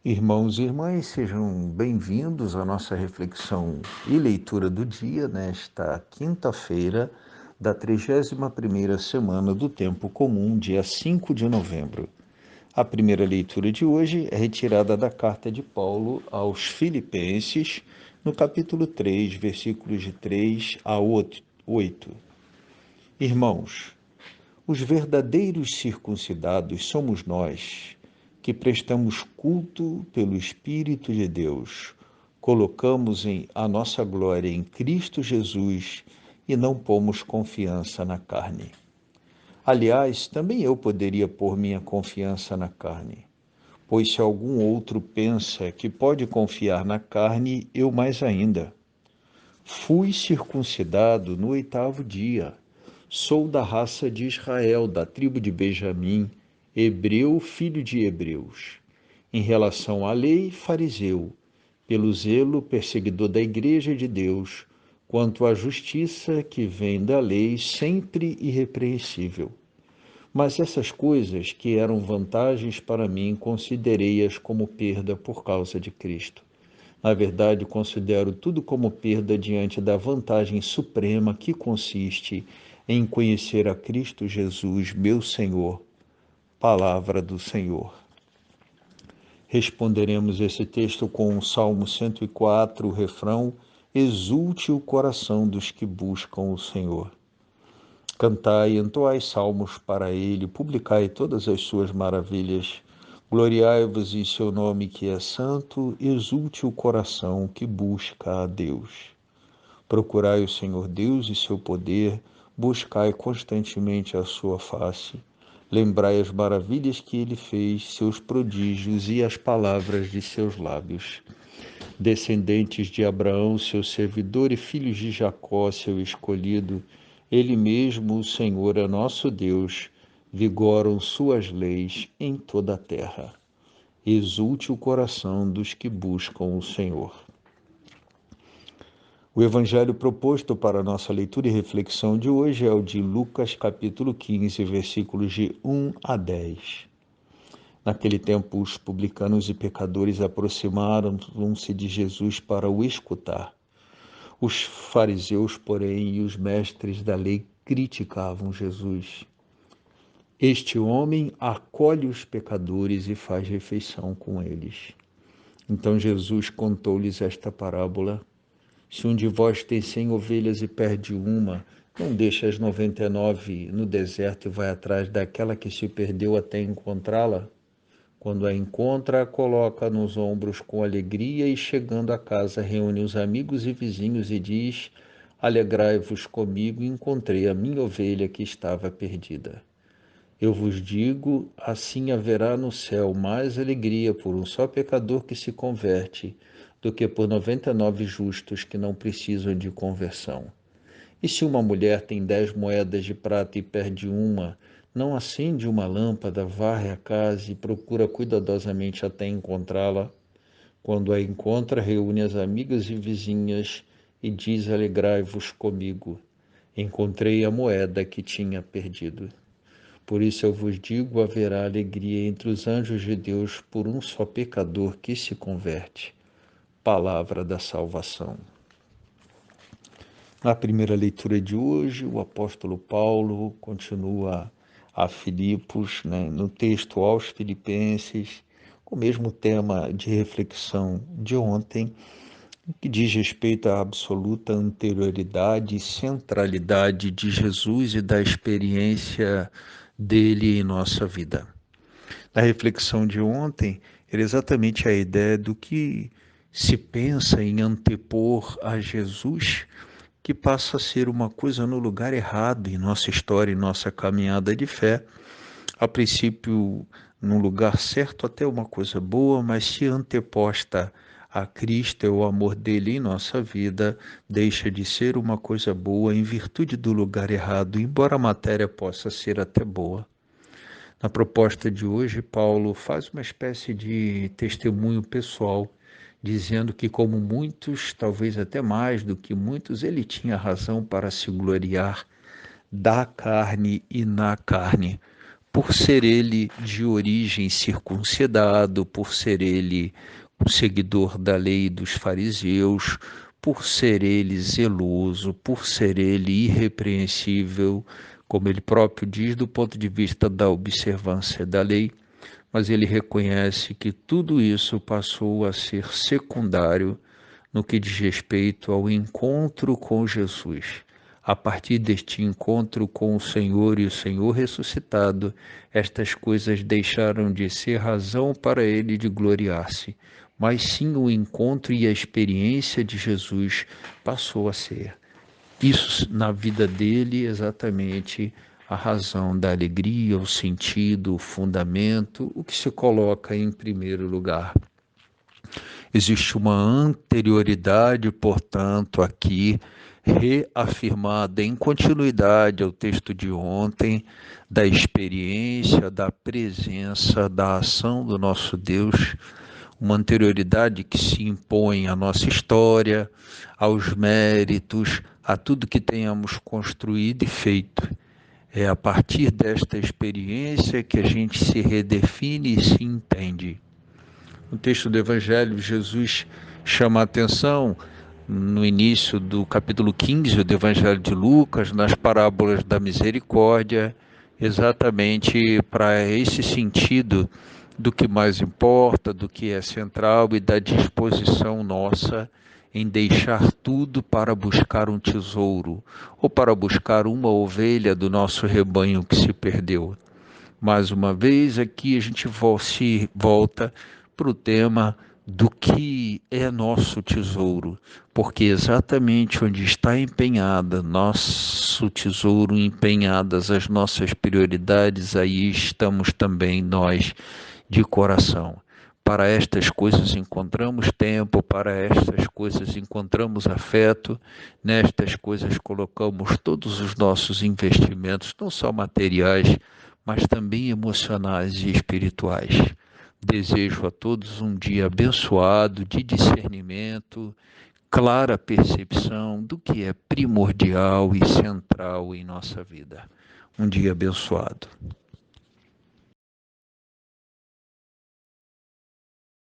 Irmãos e irmãs, sejam bem-vindos à nossa reflexão e leitura do dia nesta quinta-feira da 31ª semana do Tempo Comum, dia 5 de novembro. A primeira leitura de hoje é retirada da carta de Paulo aos Filipenses, no capítulo 3, versículos de 3 a 8. Irmãos, os verdadeiros circuncidados somos nós, que prestamos culto pelo Espírito de Deus, colocamos a nossa glória em Cristo Jesus e não pomos confiança na carne. Aliás, também eu poderia pôr minha confiança na carne, pois se algum outro pensa que pode confiar na carne, eu mais ainda. Fui circuncidado no 8º dia. Sou da raça de Israel, da tribo de Benjamim, hebreu, filho de hebreus. Em relação à lei, fariseu, pelo zelo perseguidor da igreja de Deus, quanto à justiça que vem da lei, sempre irrepreensível. Mas essas coisas que eram vantagens para mim, considerei-as como perda por causa de Cristo. Na verdade, considero tudo como perda diante da vantagem suprema que consiste em conhecer a Cristo Jesus, meu Senhor. Palavra do Senhor. Responderemos esse texto com o Salmo 104, o refrão: Exulte o coração dos que buscam o Senhor. Cantai, entoai salmos para ele, publicai todas as suas maravilhas. Gloriai-vos em seu nome que é santo, exulte o coração que busca a Deus. Procurai o Senhor Deus e seu poder, buscai constantemente a sua face. Lembrai as maravilhas que ele fez, seus prodígios e as palavras de seus lábios. Descendentes de Abraão, seu servidor, e filhos de Jacó, seu escolhido, ele mesmo, o Senhor, é nosso Deus, vigoram suas leis em toda a terra. Exulte o coração dos que buscam o Senhor. O evangelho proposto para a nossa leitura e reflexão de hoje é o de Lucas, capítulo 15, versículos de 1 a 10. Naquele tempo, os publicanos e pecadores aproximaram-se de Jesus para o escutar. Os fariseus, porém, e os mestres da lei criticavam Jesus. Este homem acolhe os pecadores e faz refeição com eles. Então Jesus contou-lhes esta parábola: se um de vós tem 100 ovelhas e perde uma, não deixa as 99 no deserto e vai atrás daquela que se perdeu até encontrá-la? Quando a encontra, a coloca nos ombros com alegria e, chegando a casa, reúne os amigos e vizinhos e diz: Alegrai-vos comigo, encontrei a minha ovelha que estava perdida. Eu vos digo, assim haverá no céu mais alegria por um só pecador que se converte, do que por 99 justos que não precisam de conversão. E se uma mulher tem 10 moedas de prata e perde uma, não acende uma lâmpada, varre a casa e procura cuidadosamente até encontrá-la? Quando a encontra, reúne as amigas e vizinhas e diz: Alegrai-vos comigo. Encontrei a moeda que tinha perdido. Por isso eu vos digo, haverá alegria entre os anjos de Deus por um só pecador que se converte. Palavra da salvação. Na primeira leitura de hoje, o apóstolo Paulo continua a Filipos, no texto aos Filipenses, com o mesmo tema de reflexão de ontem, que diz respeito à absoluta anterioridade e centralidade de Jesus e da experiência dele em nossa vida. Na reflexão de ontem, era exatamente a ideia do que se pensa em antepor a Jesus, que passa a ser uma coisa no lugar errado em nossa história, em nossa caminhada de fé. A princípio, num lugar certo, até uma coisa boa, mas se anteposta a Cristo e o amor dele em nossa vida, deixa de ser uma coisa boa em virtude do lugar errado, embora a matéria possa ser até boa. Na proposta de hoje, Paulo faz uma espécie de testemunho pessoal, dizendo que, como muitos, talvez até mais do que muitos, ele tinha razão para se gloriar da carne e na carne, por ser ele de origem circuncidado, por ser ele um seguidor da lei dos fariseus, por ser ele zeloso, por ser ele irrepreensível, como ele próprio diz, do ponto de vista da observância da lei, mas ele reconhece que tudo isso passou a ser secundário no que diz respeito ao encontro com Jesus. A partir deste encontro com o Senhor e o Senhor ressuscitado, estas coisas deixaram de ser razão para ele de gloriar-se, mas sim o encontro e a experiência de Jesus passou a ser. Isso na vida dele exatamente a razão da alegria, o sentido, o fundamento, o que se coloca em primeiro lugar. Existe uma anterioridade, portanto, aqui reafirmada em continuidade ao texto de ontem, da experiência, da presença, da ação do nosso Deus, uma anterioridade que se impõe à nossa história, aos méritos, a tudo que tenhamos construído e feito. É a partir desta experiência que a gente se redefine e se entende. No texto do Evangelho, Jesus chama a atenção no início do capítulo 15 do Evangelho de Lucas, nas parábolas da misericórdia, exatamente para esse sentido do que mais importa, do que é central e da disposição nossa em deixar tudo para buscar um tesouro ou para buscar uma ovelha do nosso rebanho que se perdeu. Mais uma vez, aqui a gente se volta para o tema do que é nosso tesouro, porque exatamente onde está empenhada nosso tesouro, empenhadas as nossas prioridades, aí estamos também nós de coração. Para estas coisas encontramos tempo, para estas coisas encontramos afeto, nestas coisas colocamos todos os nossos investimentos, não só materiais, mas também emocionais e espirituais. Desejo a todos um dia abençoado de discernimento, clara percepção do que é primordial e central em nossa vida. Um dia abençoado.